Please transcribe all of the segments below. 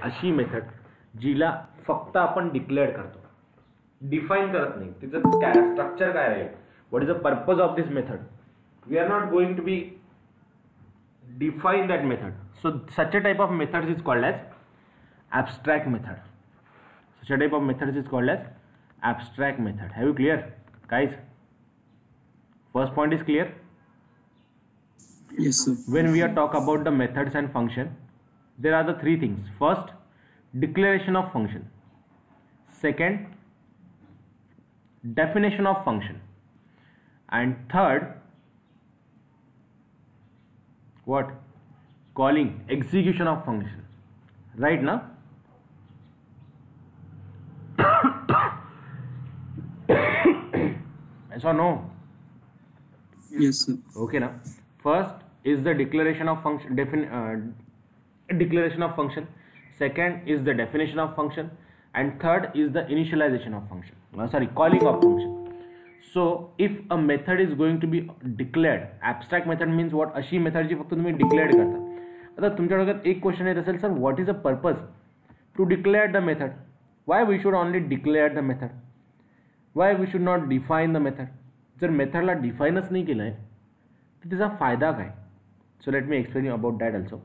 अशी मेथड जिला फक्त आपण डिक्लेअर करतो, डिफाइन करत नाही. तिचं स्ट्रक्चर काय आहे, what is the purpose of this method. We are not going to be define that method. So such a type of methods is called as abstract method. Such a type of methods is called as abstract method. Have you clear, guys? First point is clear. Yes, sir. When we are talk about the methods and function, there are the three things. First, declaration of function. Second, definition of function. And third, what? Calling, execution of function. Right now? Yes or no? Yes, sir. Okay now. First is the declaration of function, declaration of function. Second is the definition of function, and third is the initialization of function. Calling of function. So if a method is going to be declared, abstract method means what? अशी method जी फक्त तुम्ही declare करता. आता तुमच्या डोक्यात एक question येत असेल, sir what is a purpose to declare the method. Why we should only declare the method, why we should not define the method. जर मेथडला डिफाईनच नाही केलं आहे तर त्याचा फायदा काय. So let me explain you about that also.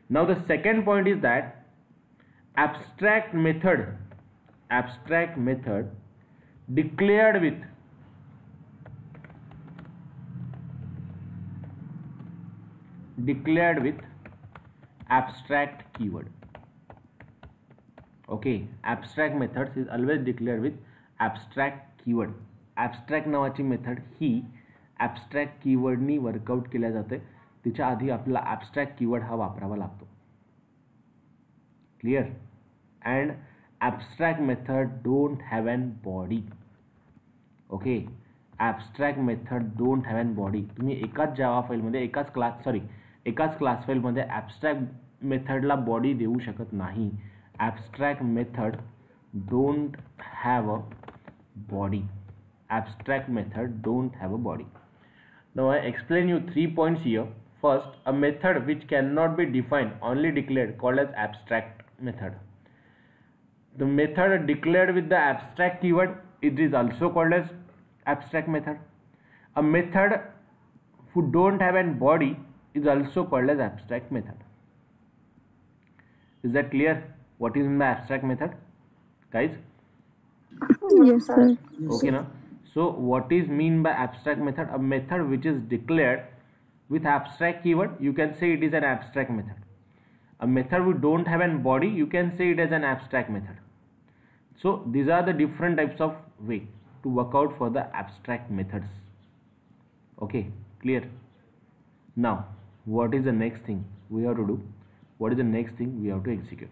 Now the second point is that abstract method declared with abstract keyword. Okay, abstract methods is always declared with abstract keyword. abstract नावाची मेथड ही abstract keywordनी workout केल्या जाते. तिच्या आधी आपला abstract keyword हा वापरावा लागतो. Clear. and abstract method don't have an body. okay, abstract method don't have an body. तुम्ही एकाच जावा फाईलमध्ये एकाच क्लास फाईलमध्ये abstract मेथडला बॉडी देऊ शकत नाही. abstract method don't have a body. abstract method don't have a body. Now I explain you 3 points here. First, a method which cannot be defined, only declared, called as abstract method. The method declared with the abstract keyword, it is also called as abstract method. A method who don't have a body is also called as abstract method. Is that clear? What is in the abstract method, guys? Yes, sir. Okay, now. So what is mean by abstract method? A method which is declared with abstract keyword, you can say it is an abstract method. A method which don't have a body, you can say it as an abstract method. So these are the different types of way to work out for the abstract methods. Okay, clear. Now what is the next thing we have to do? What is the next thing we have to execute?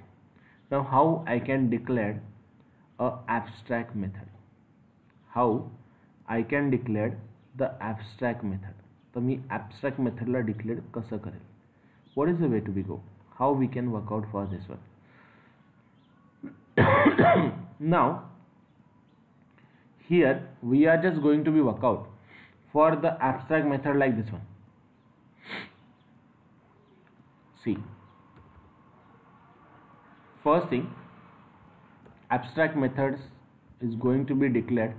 Now how I can declare a abstract method? How I can declare the abstract method? तर मी abstract method ला declare कसं करेल? What is the way to be go? How we can work out for this one? Now here we are just going to be work out for the abstract method like this one. See, first thing, abstract methods is going to be declared.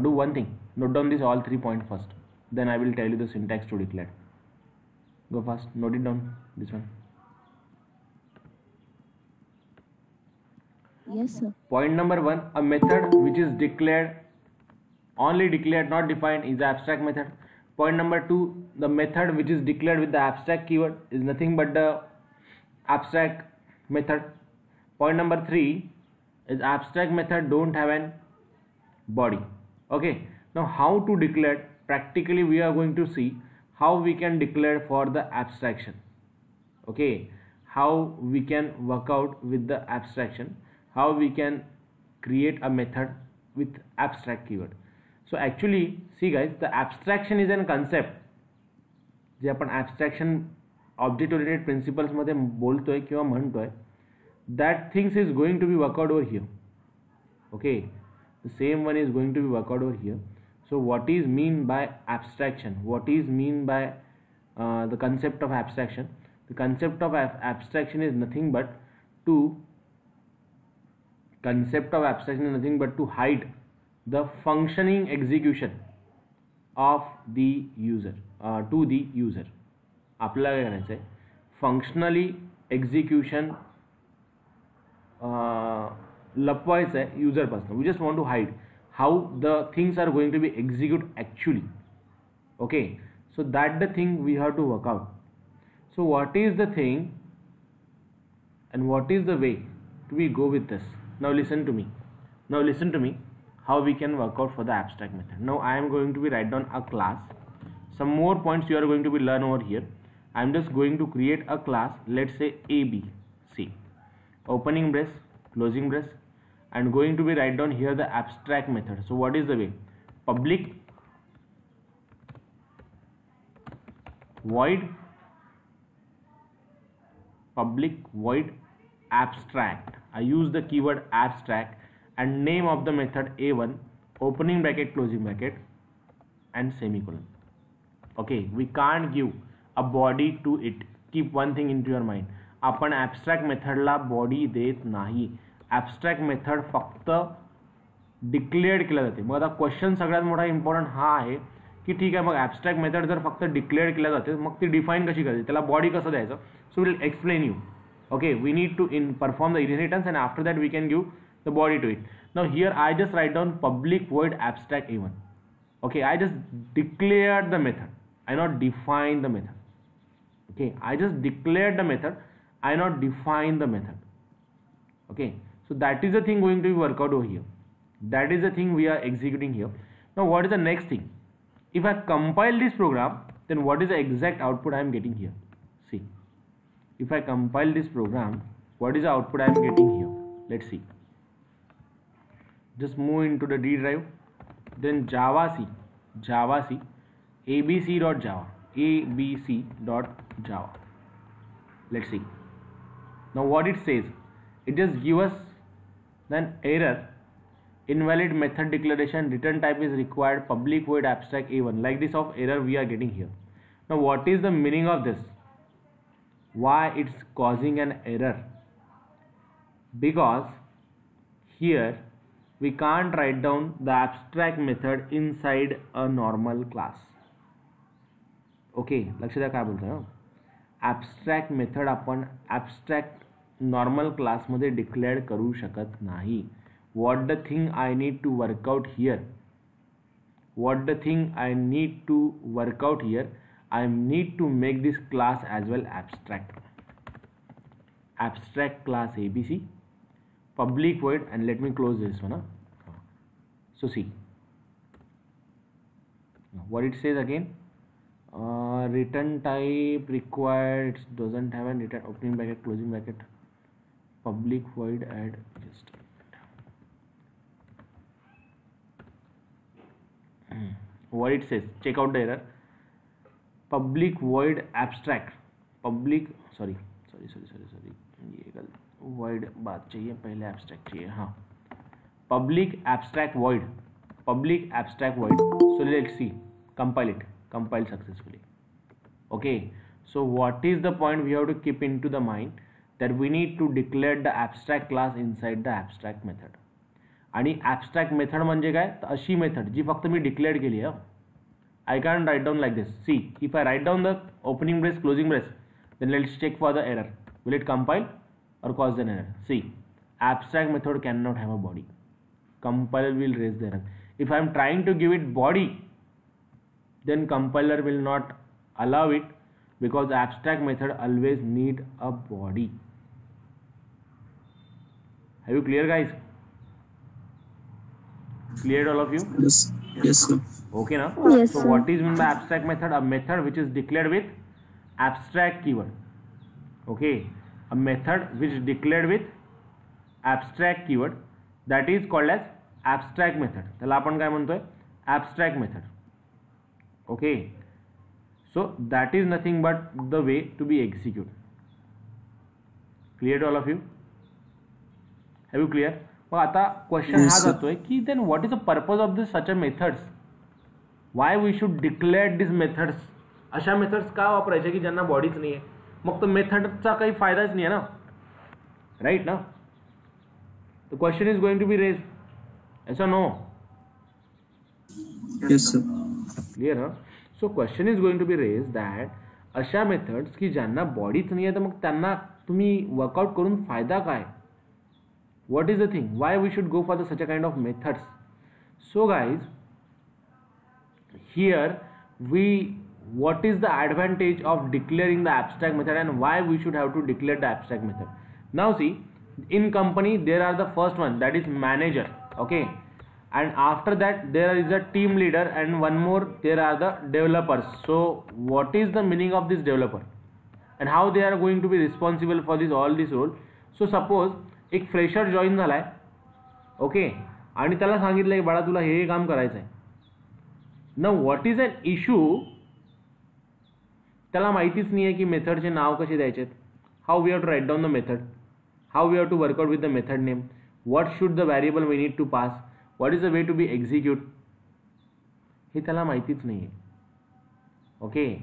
Do one thing, note down this all 3 points first, then I will tell you the syntax to declare. Go fast, note it down, this one. Yes, sir. Point number 1, a method which is declared, only declared, not defined, is the abstract method. Point number 2, the method which is declared with the abstract keyword is nothing but the abstract method. Point number 3 is abstract method don't have an body. Okay, now how to declare? Practically we are going to see how we can declare for the abstraction. Okay, how we can work out with the abstraction, how we can create a method with abstract keyword. So actually see guys, the abstraction is an concept जे आपण abstraction object oriented principles मध्ये बोलतोय किंवा म्हणतोय, that things is going to be worked out over here. Okay, the same one is going to be worked out over here. So what is mean by abstraction? What is mean by the concept of abstraction? The concept of abstraction is nothing but to concept of abstraction is nothing but to hide the functioning execution of the user to the user. आपल्याला काय करायचं आहे, functionally execution लपवायचं आहे युजरपासून. We just want to hide how the things are going to be execute actually. Okay, so that the thing we have to work out. So what is the thing and what is the way to we go with this? Now listen to me. Now listen to me how we can work out for the abstract method. Now I am going to be write down a class. Some more points you are going to be learn over here. I am just going to create a class, let's say ABC, opening brace, closing brace, and going to be write down here the abstract method. So what is the way? Public void abstract. I use the keyword abstract and name of the method A1, opening bracket, closing bracket, and semicolon. Okay, we can't give a body to it. Keep one thing into your mind. आपण abstract method ला body देत नाही. abstract method फक्त declared केलं जाते. मग आता question सगळ्यात मोठा important हा आहे की ठीक आहे, मग ॲब्स्ट्रॅक्ट मेथड जर फक्त डिक्लेअर केल्या जाते मग ती डिफाईन कशी करायची, त्याला बॉडी कसं द्यायचं. So will explain you. Okay, we need to perform the inheritance and after that we can give the body to it. Now here I just write down public void abstract A1. Okay, I just declared the method, I not define the method. Okay, I just declared the method, I not define the method. Okay, so that is the thing going to be worked out over here. That is the thing we are executing here. Now what is the next thing? If I compile this program, then what is the exact output I am getting here? See, if I compile this program, what is the output I am getting here? Let's see. Just move into the D drive, then java c abc.java. Let's see. Now what it says, it just give us an error, invalid method declaration, return type is required, public void abstract A1, like this of error we are getting here. Now what is the meaning of this? Why it's causing an error? Because here we can't write down the abstract method inside a normal class. Okay, लक्ष द्या काय बोलतोय. abstract method आपण abstract normal class मध्ये declare करू शकत नाही. What the thing I need to work out here? What the thing I need to work out here? I need to make this class as well abstract. Abstract class ABC, public void, and let me close this one. So see what it says again. Return type required, doesn't have a return, opening bracket, closing bracket, public void, add just what it says. Check out the error. Public void abstract, public sorry ये गलत, void बात चाहिए पहले, abstract चाहिए. हाँ, public abstract void. So let's see, compile successfully. Okay, so what is the point we have to keep into the mind, that we need to declare the abstract class inside the abstract method. आणि abstract method म्हणजे काय, तर अशी method जी फक्त मी declare केली आहे. I can't write down like this. See, if I write down the opening brace, closing brace, then let's check for the error. Will it compile or cause an error? See, abstract method cannot have a body. Compiler will raise the error. If I am trying to give it body, then compiler will not allow it, because the abstract method always need a body. Have you clear, guys? Cleared all of you? Yes, sir. Okay now? Yes, so sir. what is meant by abstract method? A method which is declared with abstract keyword. Okay, a method which is declared with abstract keyword, that is called as abstract method. त्याला आपण काय म्हणतोय? Abstract method. Okay, so that is nothing but the way to be executed. Clear to all of you? Have you clear? मग आता question हा जातोय की then what is the purpose of this such a methods? Why we should declare these methods? अशा methods का वापरायचे की ज्यांना बॉडीच नाही आहे? मग तो मेथडचा काही फायदाच नाही आहे ना. right? Now the question is going to be raised, yes or no? Yes, sir. Clear, huh? So question is going to be raised that अशा मेथड्स की ज्यांना बॉडीच नाही आहे तर मग त्यांना तुम्ही वर्कआउट करून फायदा काय? What is the thing? Why we should go for such a kind of methods? So guys, here what is the advantage of declaring the abstract method and why we should have to declare the abstract method? Now see, in company there are the first one, that is manager, okay, and after that there is a team leader, and one more, there are the developers. So what is the meaning of this developer and how they are going to be responsible for all this role? So suppose एक fresher join झालाय, okay, आणि त्याला सांगितलं की बाळा तुला हे काम करायचं आहे. Now what is an issue, त्याला माहितीच नाही आहे की मेथडचे नाव कसे द्यायचे, how we have to write down the method, how we have to work out with the method name, what should the variable we need to pass, what is the way to be execute, हे त्याला माहितीच नाही आहे. Okay,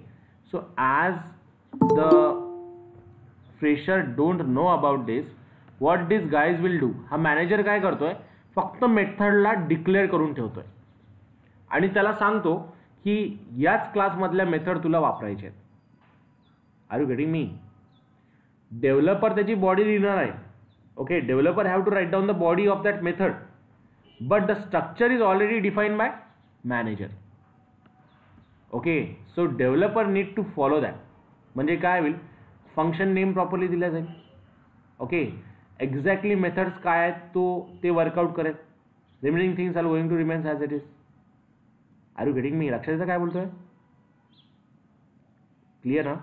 so as the fresher don't know about this, what this guys will do, हा manager काय करतोय, फक्त मेथडला declare करून ठेवतोय आणि त्याला सांगतो की याच क्लासमधल्या मेथड तुला वापरायचे आहेत. Are you getting me? Developer त्याची बॉडी लिहिणार आहे, okay, developer have to write down the body of that method, but the structure is already define by manager. Okay, so developer need to follow that. म्हणजे काय होईल, function name properly दिला जाईल, okay, exactly methods काय आहेत तो ते work out करेल, remaining things are going to remains as it is. Are you getting me? लक्षात येतं काय बोलतोय? क्लियर ना?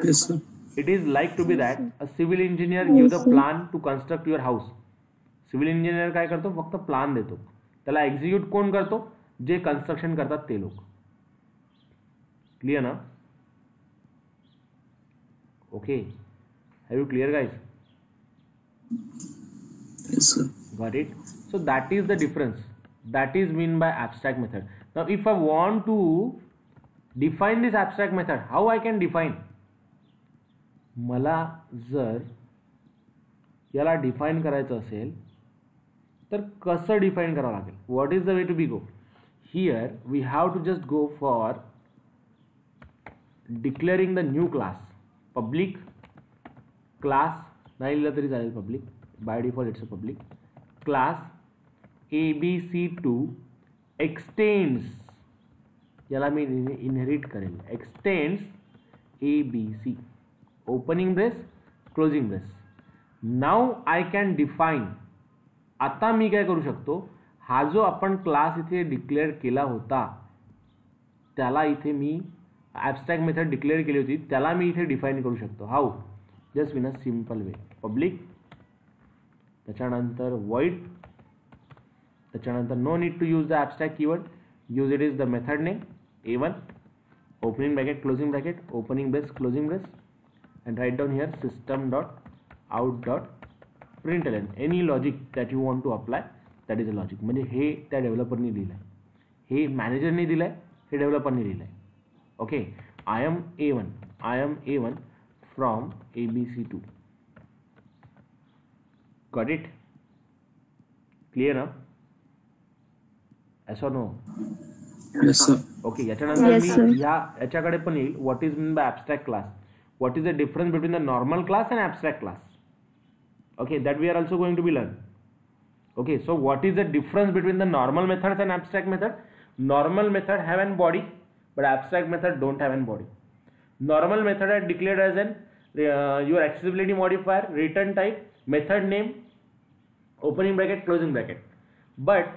Yes, sir. It is like to be that a civil engineer give the plan to construct your house. Civil engineer काय करतो, फक्त plan देतो, त्याला एक्झिक्यूट कोण करतो, जे कन्स्ट्रक्शन करतात ते लोक. क्लियर ना? Okay, have you clear guys? Yes, sir. Got it? So that is the difference, that is mean by abstract method. Now if I want to define this abstract method, how I can define? मला जर याला define करायचं असेल तर कसं define करावं लागेल, what is the way to be go? Here we have to just go for declaring the new class, public class नाही लिहिलं तरी चालेल, public by default it's a public class ABC2 extends, याला मी इनहेरिट करेल, extends ABC, opening brace closing brace. Now I can define. आता मी काय करू शकतो, हा जो आपण क्लास इथे डिक्लेअर केला होता त्याला इथे मी ॲब्स्ट्रॅक्ट मेथड डिक्लेअर केली होती त्याला मी इथे डिफाइन करू शकतो. How? Just in a simple way, public, त्याच्यानंतर void, त्याच्यानंतर no need to use the abstract keyword, use it is the method name A1, opening bracket closing bracket, opening brace closing brace, and write down here system.out.println. any logic that you want to apply, that is a logic. म्हणजे हे त्या डेव्हलपरनी दिलंय, हे मॅनेजरने दिलंय, हे डेव्हलपरने दिलंय. Okay, I am A1 from ABC2. Got it? Clear ना? Yes or no? Yes, sir. Okay, याच्यानंतर Yes, sir. मी याच्याकडे पण येईल. What is mean by abstract class, what is the difference between the normal class and abstract class. Okay, that we are also going to be learn. Okay, so what is the difference between the normal methods and abstract method? Normal method have an body, but abstract method don't have any body. Normal method are declared as an your accessibility modifier, return type, method name, opening bracket closing bracket. But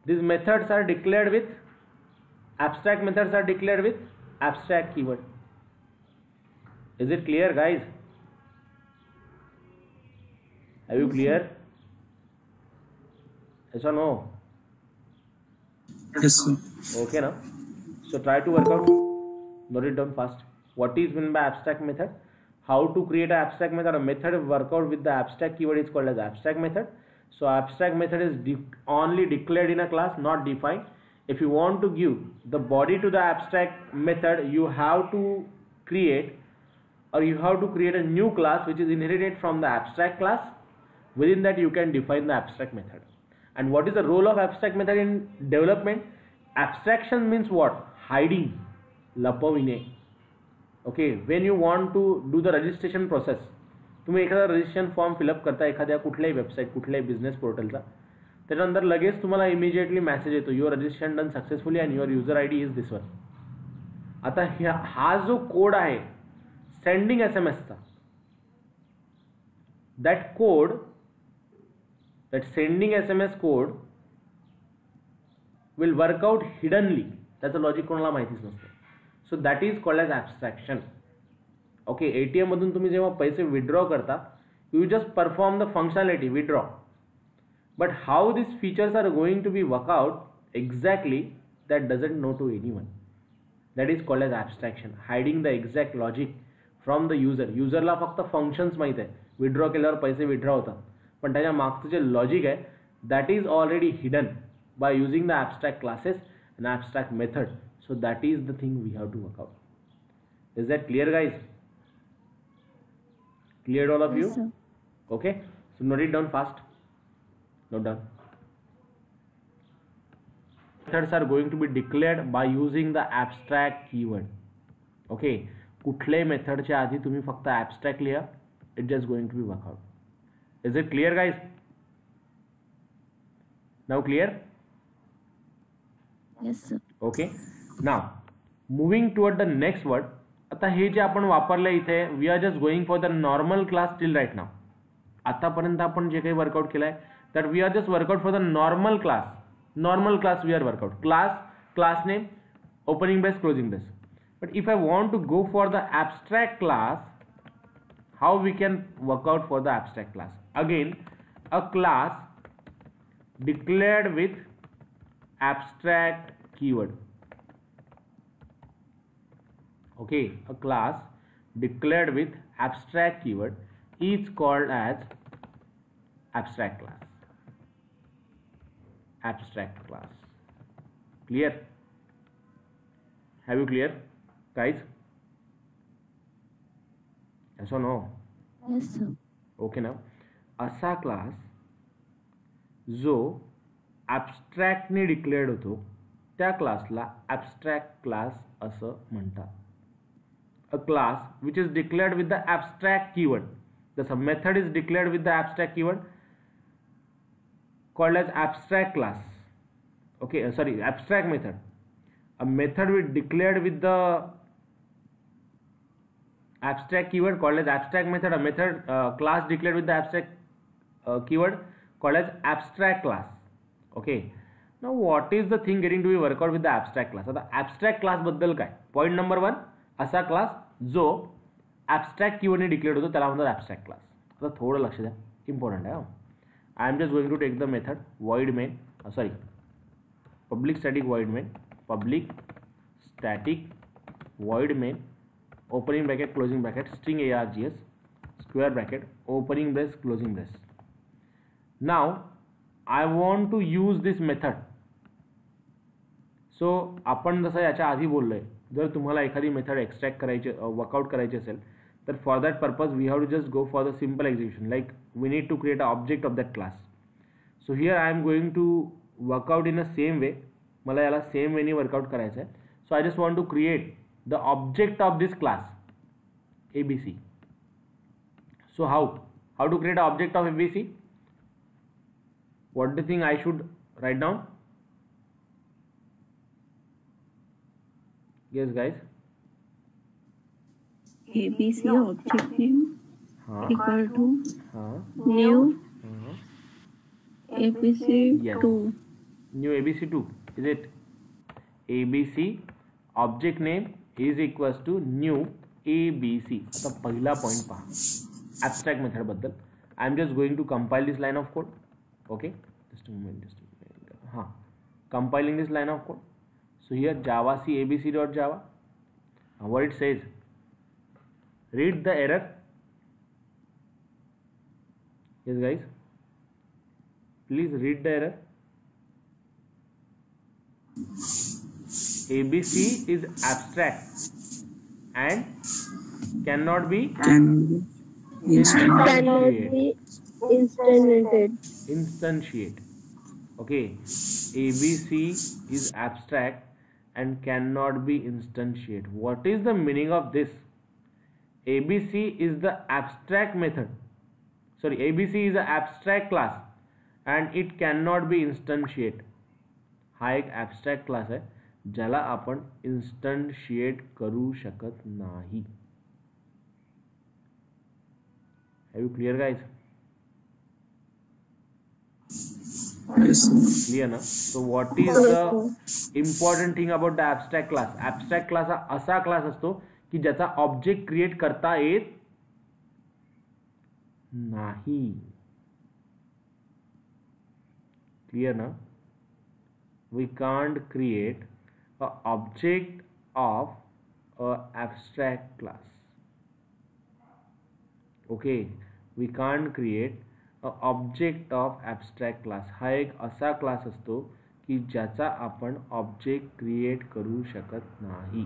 these methods are declared with, abstract methods are declared with abstract keyword. Is it clear guys? Are you clear? Yes or no? Yes, sir. Okay now, so try to work out, note it down fast. What is meant by abstract method? How to create an abstract method? A method work out with the abstract keyword is called as abstract method. So abstract method is only declared in a class, not defined. If you want to give the body to the abstract method, you have to create or you have to create a new class which is inherited from the abstract class. Within that you can define the abstract method. And what is the role of abstract method in development? Abstraction means what? Hiding, लपविणे. Okay, when you want to do the registration process, तुम्ही एखादा registration form fill up करता एखाद्या कुठल्याही website कुठल्याही business पोर्टलचा, त्याच्यानंतर लगेच तुम्हाला immediately message येतो your registration done successfully and your user I D is this one. आता हा जो कोड आहे sending SMS-चा, that code, that sending SMS code will work out hiddenly. त्याचं लॉजिक कोणाला माहितीच नसतं. So that is called as abstraction. Okay, ATM मधून तुम्ही जेव्हा पैसे विड्रॉ करता, you just perform the functionality withdraw, but how this features are going to be work out exactly that doesn't know to anyone. That is called as abstraction, hiding the exact logic from the user. युजरला फक्त functions माहीत आहे, withdraw केल्यावर पैसे withdraw होतात, पण त्याच्या मागचं जे लॉजिक आहे that is already hidden by using the abstract classes and abstract method. So that is the thing we have to work out. Is that clear, guys? Cleared all of you? Yes, sir. Okay, so note it down fast. Note down. Methods are going to be declared by using the abstract keyword. Okay, कुठल्याही मेथडच्या आधी तुम्ही फक्त abstract लिहा, it just going to be work out. Is it clear, guys? Now clear? Yes, sir. Okay, now moving toward the next word. आता हे जे आपण वापरलं इथे, we are just going for the normal class till right now. आतापर्यंत आपण जे काही वर्कआउट केलं आहे तर we are just work out for the normal class. Normal class we are work out. Class name, opening brace, closing brace. But if I want to go for the abstract class, how we can work out for the abstract class? Again, a class declared with abstract keyword. Okay, a class declared with abstract keyword is called as abstract class. Abstract class. Clear? Have you clear, guys? Yes or no? Yes, sir. Okay, now असा class जो ॲब्स्ट्रॅक्टने declared होतो त्या क्लासला abstract class असं म्हणतात. A class which is declared with the abstract keyword, जसं method is declared with the abstract keyword called as abstract class. Okay, sorry, abstract method. A method with declared with the abstract keyword called as abstract method. A method class declared with the abstract keyword called as abstract class. Okay, now what is the thing getting to be work out with the abstract class? आता abstract class बद्दल काय? Point number 1, असा class जो abstract keyword ने declared होतो त्याला म्हणतात abstract class. आता थोडं लक्ष द्या, इम्पॉर्टंट आहे. I am just going to take the method void main, public static void main, public static void main, opening bracket, closing bracket, string args, square bracket, opening brace, closing brace. Now I want to use this method. So आपण जसं याच्या आधी बोललोय, जर तुम्हाला एखादी method extract करायची, workout करायची असेल तर for that purpose we have to just go for the simple execution. Like we need to create a object of that class. So here I am going to work out in a same way. मला याला same वेनी work out करायचं आहे. So I just want to create the object of this class ABC. So how to create an object of ABC? What do you think I should write down? Yes, guys. ABC object name equal to new ABC2. New ABC2. Is it? ABC object name is equals to new ABC. आता पहिला point पहा abstract method बद्दल. I am just going to compile this line of code. Okay, just a moment. Compiling this line of code. So here Java C abc.java. What it says, read the error. Yes, guys, please read the error. ABC is abstract and cannot be instantiate. Okay, ABC is abstract and cannot be instantiate. What is the meaning of this? ABC is the abstract method. Sorry, ABC is an abstract class and it cannot be instantiate. हा एक abstract class आहे ज्याला आपण instantiate करू शकत नाही. Are you clear, guys? Yes, sir. Clear ना? So what is the important thing about the abstract class? Abstract class हा असा क्लास असतो की ज्याचा ऑब्जेक्ट क्रिएट करता येत नाही. Clear ना? We can't create a object of a abstract class. Okay, we can't create a object of abstract class. हा एक असा क्लास असतो की ज्याचा आपण ऑब्जेक्ट क्रिएट करू शकत नाही.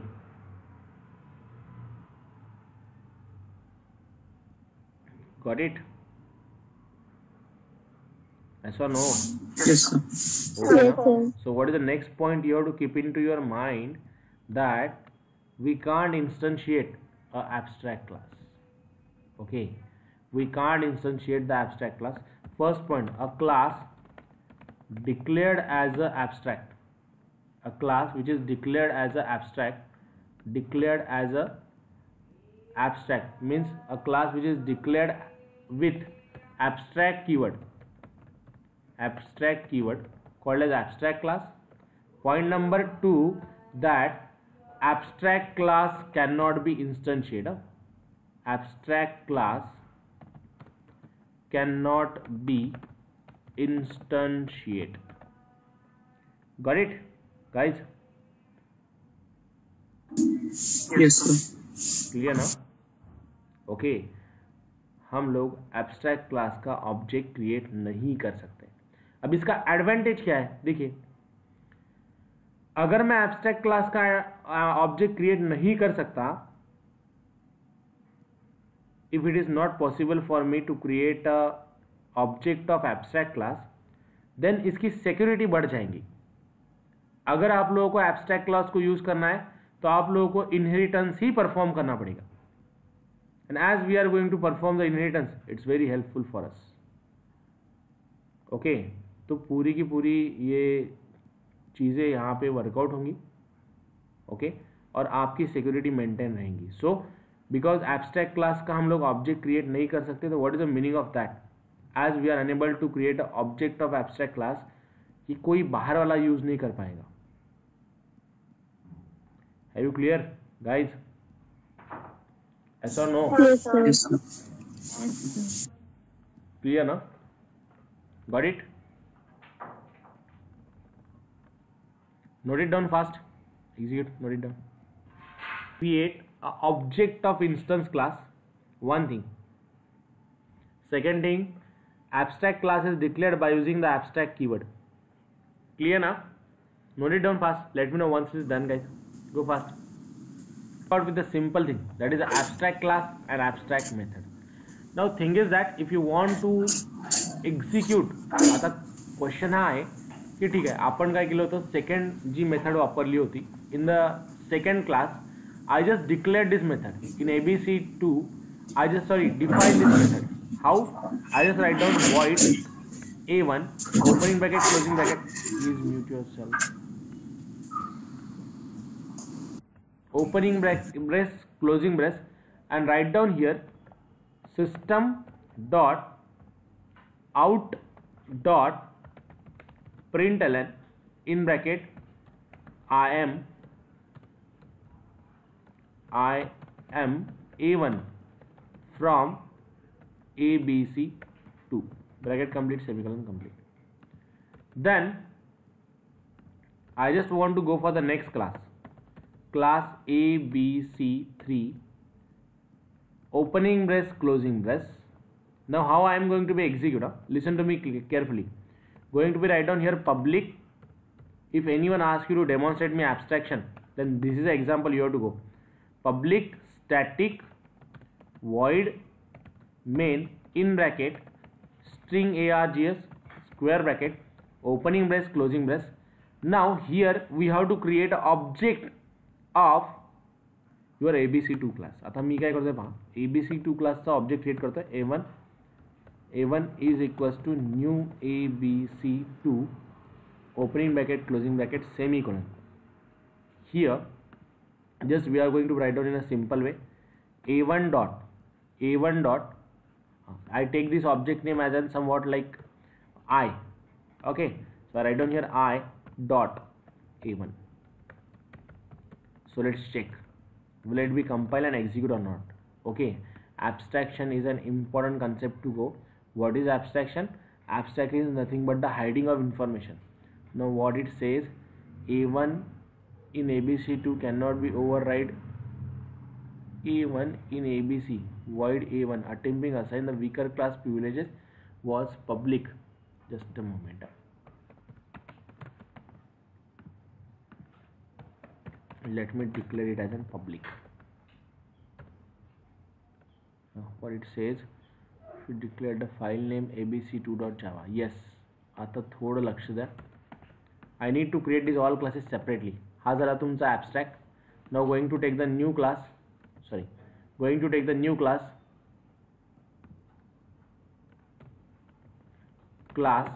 Got it? Yes or no? Yes, sir. Okay. So what is the next point you have to keep into your mind? That we can't instantiate a abstract class. Okay, we can't instantiate the abstract class. First point, a class declared as a abstract. A class which is declared as a abstract means a class which is declared with abstract keyword called as abstract class. Point number 2, that abstract class cannot be instantiated. Abstract class cannot be instantiated. Got it, guys? Yes, sir. Clear ना? Okay, हम लोग abstract class का object create नहीं कर सकते. अब इसका advantage क्या है? देखिए, अगर मैं एब्स्ट्रैक्ट क्लास का ऑब्जेक्ट क्रिएट नहीं कर सकता, if it is not possible for me to create a object of abstract class, then इसकी सिक्योरिटी बढ़ जाएंगी. अगर आप लोगों को एब्स्ट्रैक्ट क्लास को यूज करना है तो आप लोगों को इनहेरिटेंस ही परफॉर्म करना पड़ेगा. And as we are going to perform the inheritance, it's very helpful for us. Okay, तो पूरी की पूरी ये चीज़ें यहाँ पे वर्कआउट होंगी. ओके, और आपकी सिक्योरिटी मेंटेन रहेंगी. सो बिकॉज एब्स्ट्रैक्ट क्लास का हम लोग ऑब्जेक्ट क्रिएट नहीं कर सकते, तो what is the meaning of that? As we are unable to create a object of abstract class, कि कोई बाहर वाला यूज नहीं कर पाएगा. Are you clear, guys? Yes or no? Yes, sir. Yes, sir. Clear, na? Got it? Note it down fast. Execute. Note it down. Create an object of instance class. One thing. Second thing, abstract class is declared by using the abstract keyword. Clear, na? Note it down fast. Let me know once it is done, guys. Go fast. Start with the simple thing, that is the abstract class and abstract method. Now thing is that if you want to execute, आता question हा आहे की ठीक आहे, आपण काय केलं होतं, सेकंड जी मेथड वापरली होती in the second class, I just declared this method in ABC2. I just define this method. How? I just write down void a1 opening bracket closing bracket. Please mute yourself. Opening brace closing brace, and write down here system dot out dot println in bracket I am A1 from ABC2 bracket complete semicolon complete. Then I just want to go for the next class ABC3 opening brace closing brace. Now how I am going to be execute? Listen to me carefully. Going to be write down here public. If anyone asks you to demonstrate me abstraction, then this is the example you have to go. Public static void main in bracket string args square bracket opening brace closing brace. Now here we have to create an object of your abc2 class. आता मी काय करतोय पहा, abc2 क्लासचा object create करतोय a1 is equals to new abc2 opening bracket closing bracket semicolon. Here just we are going to write down in a simple way a1 dot I take this object name as in somewhat like I. Okay, so I write down here I dot a1. So let's check, will it be compile and execute or not. Okay, abstraction is an important concept to go. What is abstraction? Abstraction is nothing but the hiding of information. Now what it says, a1 in abc2 cannot be override a1 in abc void a1 attempting assign the weaker class privileges was public. Just a moment, let me declare it as a public. Now what it says, we declare the file name abc2.java. yes, आता थोडं लक्ष द्या. I need to create these all classes separately. हा झाला तुमचा abstract. Now going to take the new class, class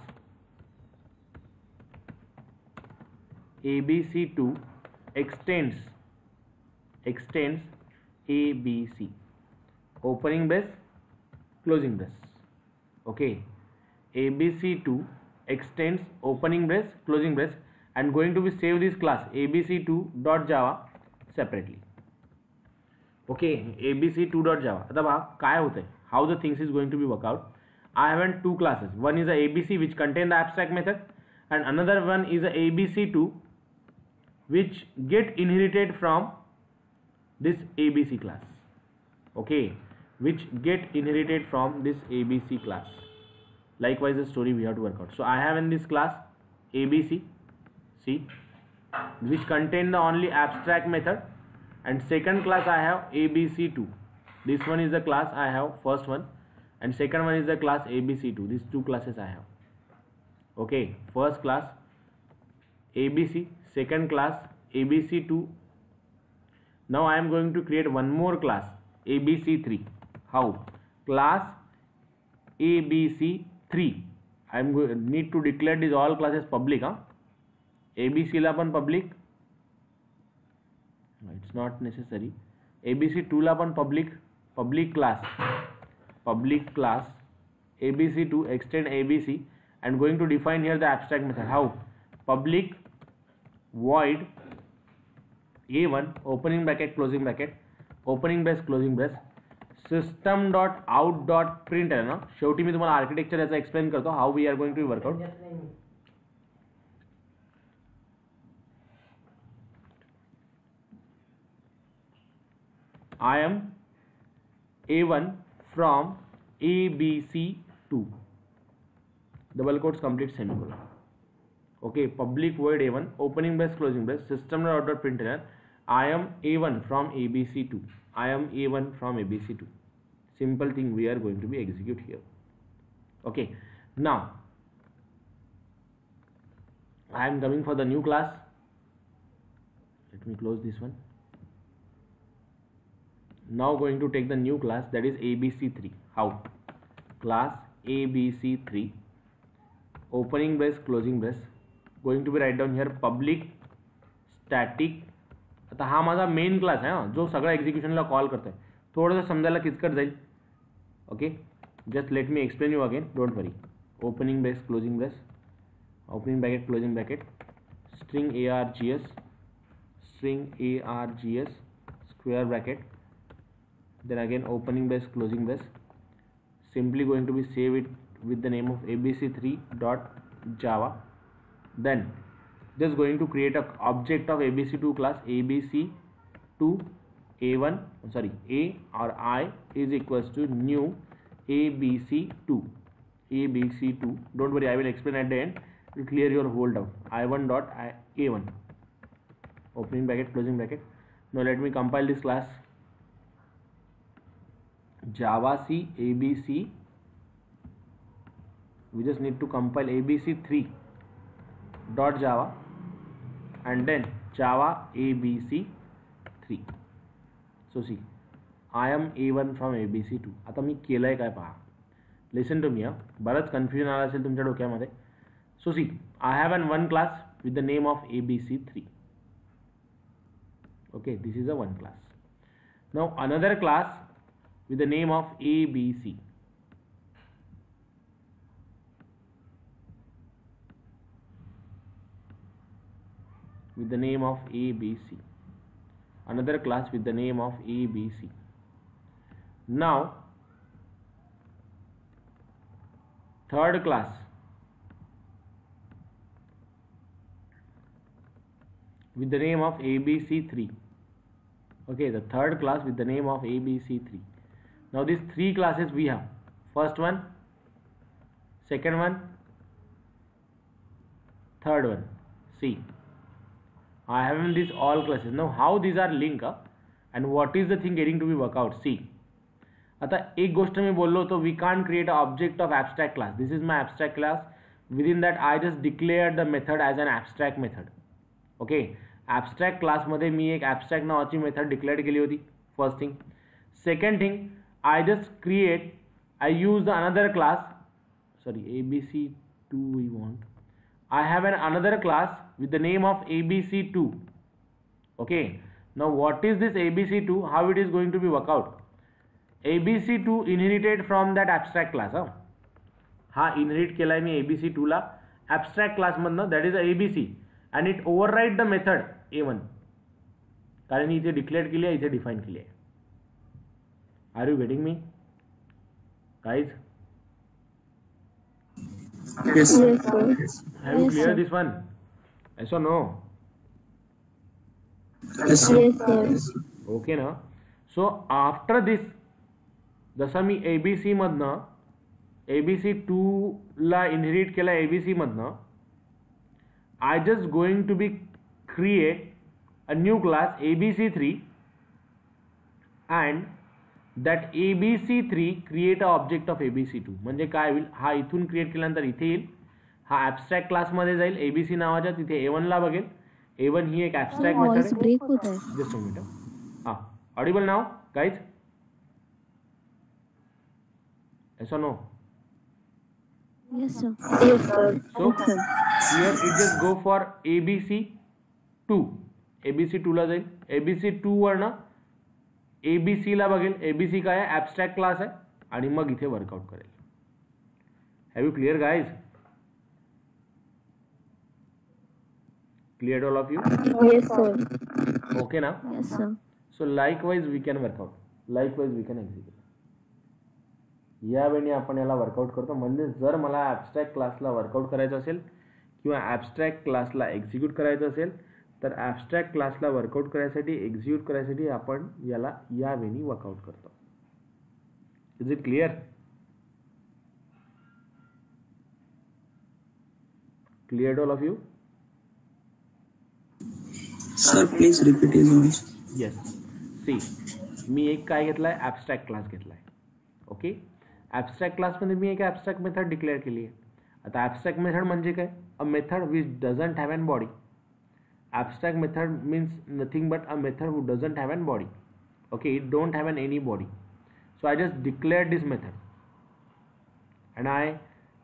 abc2 extends abc opening brace closing brace. Okay, abc2 extends opening brace closing brace and going to be save this class abc2.java separately. Okay, abc2.java. आता बघा काय होतंय, how the things is going to be work out. I have two classes. One is a abc which contain the abstract method and another one is a abc2 which get inherited from this abc class. Okay, which get inherited from this abc class. Likewise the story we have to work out. So I have in this class abc, see, which contain the only abstract method, and second class I have abc2. This one is the class I have, first one, and second one is the class abc2. These two classes I have. Okay, first class abc, second class abc2. Now I am going to create one more class abc3. How? Class abc3. I am going need to declare these all classes public. abc ला पण public, it's not necessary. abc2 ला पण public class abc2 extend abc and going to define here the abstract method. How? Public void a1 opening bracket closing bracket opening brace closing brace system dot out dot print आहे ना. शेवटी मी तुम्हाला architecture याचा explain करतो how we are going to work out. I am a1 from abc2 double quotes complete semicolon. Okay, public void a1 opening brace closing brace system dot out dot println I am a1 from abc2. I am a1 from abc2. Simple thing we are going to be execute here. Okay, now I am coming for the new class. Let me close this one. Now going to take the new class, that is abc3. How? Class abc3 opening brace closing brace going to be write down here public static. आता हा माझा main class आहे हा, जो सगळा एक्झिक्युशनला call करतोय. थोडंसं समजायला किचकट जाईल. Okay, just let me explain you again, don't worry. Opening brace closing brace opening bracket closing bracket string args square bracket, then again opening brace closing brace, simply going to be save it with the name of abc3.java. then just going to create a object of abc2 class abc2 a1 sorry a or I is equals to new abc2. Don't worry, I will explain at the end to clear your whole doubt. I1 dot a1 opening bracket closing bracket. Now let me compile this class. Java C ABC. We just need to compile ABC3 dot Java and then Java ABC3. So see, I am A1 from ABC2. आता मी केलंय काय पहा. Listen to me. बरंच confusion आलं असेल तुमच्या डोक्यामध्ये. So see, I have one class with the name of ABC3. Okay, this is a one class. Now another class with the name of ABC. With the name of ABC. Another class with the name of ABC. Now third class with the name of ABC3. Okay, the third class with the name of ABC3. Now these three classes we have. First one, second one, third one. See, I have in these all classes. Now how these are linked and what is the thing getting to be work out? See, आता एक गोष्ट मी बोललो होतो, we can't create an object of abstract class. This is my abstract class. Within that I just declared the method as an abstract method. Okay, abstract class मध्ये मी एक abstract नावाची method declare केली होती. First thing. Second thing, I just create, I use the another class, sorry, ABC2 we want. I have another class with the name of ABC2. Okay, now what is this ABC2? How it is going to be work out? ABC2 inherited from that abstract class. हा inherit केलाय मी ABC2 ला abstract class मधनं, that is ABC, and it override the method A1 कारण इथे declare केली आहे, इथे define केली आहे. Are you getting me, guys? Yes. Yes, sir. Have you Yes, cleared sir. this one? Yes or no? Yes, sir. Yes, sir. Okay ना. So after this, जसं मी ABC मधनं ABC2 ला इनहेरिट केला ABC मधनं, I just going to be create a new class ABC3 and that ABC3 create a object of ABC2. म्हणजे काय होईल, हा इथून क्रिएट केल्यानंतर इथे येईल, हा ॲब्स्ट्रॅक्ट क्लासमध्ये जाईल ABC नावाच्या, तिथे A1 ला बघेल. A1 ही एक ॲब्स्ट्रॅक्ट मेथड वॉइस आहे. ब्रेक होत आहे. Just a minute. हां, audible now guys? Yes or no? Yes, sir. Yes, sir. So here it just go for ABC2. ABC2 ला जाईल. ABC2 वरनं ABC ला बघेल. ABC काय आहे, ॲब्स्ट्रॅक्ट क्लास आहे, आणि मग इथे वर्कआउट करेल. Have you clear guys? Cleared all of you? Yes, sir. Okay now? Yes, sir. So likewise we can work out. Likewise we can execute. यावेळी आपण याला वर्कआउट करतो. म्हणजे जर मला ॲब्स्ट्रॅक्ट क्लासला वर्कआउट करायचं असेल किंवा ॲब्स्ट्रॅक्ट क्लासला एक्झिक्यूट करायचं असेल, तर ॲब्स्ट्रॅक्ट क्लासला वर्कआउट करायसाठी, एक्झिक्यूट करायसाठी आपण याला यावेळी वर्कआउट करतो. Is it clear? Cleared all of you? Sir, please repeat his voice. Yes. See, मी एक काय घेतलाय, ॲब्स्ट्रॅक्ट क्लास घेतलाय. ओके, ॲब्स्ट्रॅक्ट क्लासमध्ये मी एक ॲब्स्ट्रॅक्ट मेथड डिक्लेअर केली आहे. आता ॲब्स्ट्रॅक्ट मेथड म्हणजे काय? A method which doesn't have an body. Abstract method means nothing but a method who doesn't have an body. Okay, it don't have an any body. So I just declare this method and I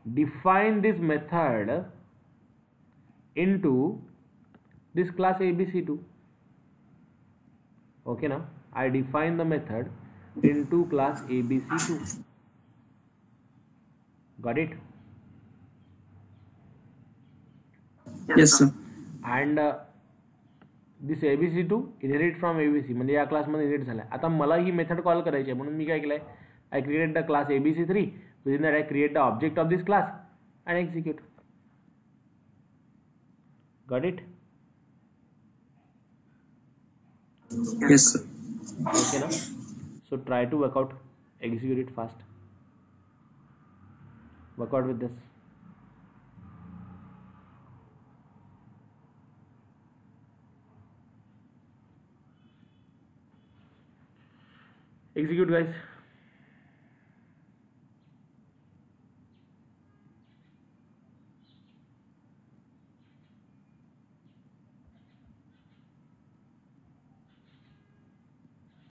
define this method into this class ABC2. Okay, now I define the method into class ABC2. Got it? Yes, sir. And this ABC2 inherit from ABC, म्हणजे या क्लासमध्ये inherit झाला. आता मला ही method call करायची आहे, म्हणून मी काय केलंय, I create the class ABC3. Within that I create the object of this class and execute. Got it? Yes, sir. Okay now. So try to work out, execute it fast. Work out with this. Execute, guys.